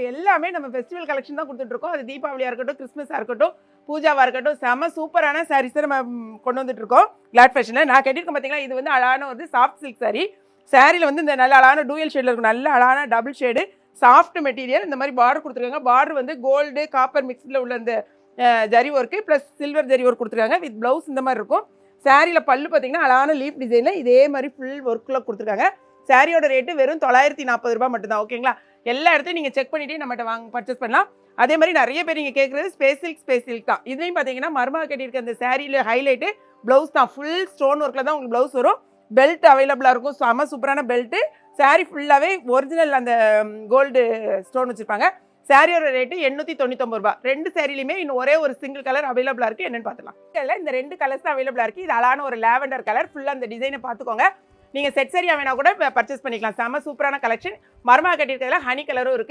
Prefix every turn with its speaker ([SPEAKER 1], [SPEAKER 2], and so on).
[SPEAKER 1] இப்போ எல்லாமே நம்ம ஃபெஸ்டிவல் கலெக்ஷன் தான் கொடுத்துட்ருக்கோம். அது தீபாவளியாக இருக்கட்டும், கிறிஸ்மஸாக இருக்கட்டும், பூஜாவாக இருக்கட்டும், செம சூப்பரான சாரீஸை நம்ம கொண்டு வந்துட்டுருக்கோம் கிளாட் ஃபேஷனில். நான் கட்டியிருக்கேன் பார்த்தீங்களா, இது வந்து அழகான வந்து சாஃப்ட் சில்க் சாரீ. சாரியில் வந்து இந்த நல்ல அழகான டூயல் ஷேடில் இருக்கும், நல்ல அழகான டபுள் ஷேடு சாஃப்ட் மெட்டீரியல். இந்த மாதிரி பார்டர் கொடுத்துருக்காங்க. பார்டர் வந்து கோல்டு காப்பர் மிக்ஸில் உள்ள இந்த zari work plus silver zari work கொடுத்துருக்காங்க. வித் ப்ளவுஸ் இந்த மாதிரி இருக்கும். சாரியில் பல்லு பார்த்தீங்கன்னா அழகான லீஃப் டிசைனில் இதே மாதிரி ஃபுல் ஒர்க்கில் கொடுத்துருக்காங்க. சாரியோட ரேட்டு வெறும் 940 ரூபா மட்டும்தான். ஓகேங்களா? எல்லா இடத்தையும் நீங்கள் செக் பண்ணிவிட்டு நம்மகிட்ட பர்ச்சேஸ் பண்ணலாம். அதே மாதிரி நிறைய பேர் நீங்கள் கேட்குறது ஸ்பேஸ் சில்க் தான். இதுலேயும் பார்த்தீங்கன்னா மருமக கட்டியிருக்க அந்த சாரியில் ஹைலைட்டு ப்ளவுஸ் தான். ஃபுல் ஸ்டோன் ஒர்க்கில் தான் உங்களுக்கு ப்ளவுஸ் வரும். பெல்ட் அவைலபிளாக இருக்கும். செம சூப்பரான பெல்ட்டு. சாரி ஃபுல்லாகவே ஒரிஜினல் அந்த கோல்டு ஸ்டோன் வச்சுருப்பாங்க. சாரியோட ரேட்டு 899 ரூபா. 2 சாரிலையுமே இன்னும் ஒரே ஒரு சிங்கிள் கலர் அவைலபிளாக இருக்குது. என்னென்னு பார்த்துலாம். இதில் இந்த 2 கலர்ஸ் தான் அவைலபிளாக இருக்குது. இது அழகான ஒரு லாவெண்டர் கலர். ஃபுல்லாக அந்த டிசைனை பார்த்துக்கோங்க. நீங்கள் செட் சரியாக வேணா கூட பர்ச்சேஸ் பண்ணிக்கலாம். செம சூப்பரான கலெக்ஷன். மருமக கட்டியிருக்கிறதுல ஹனி கலரும் இருக்குது.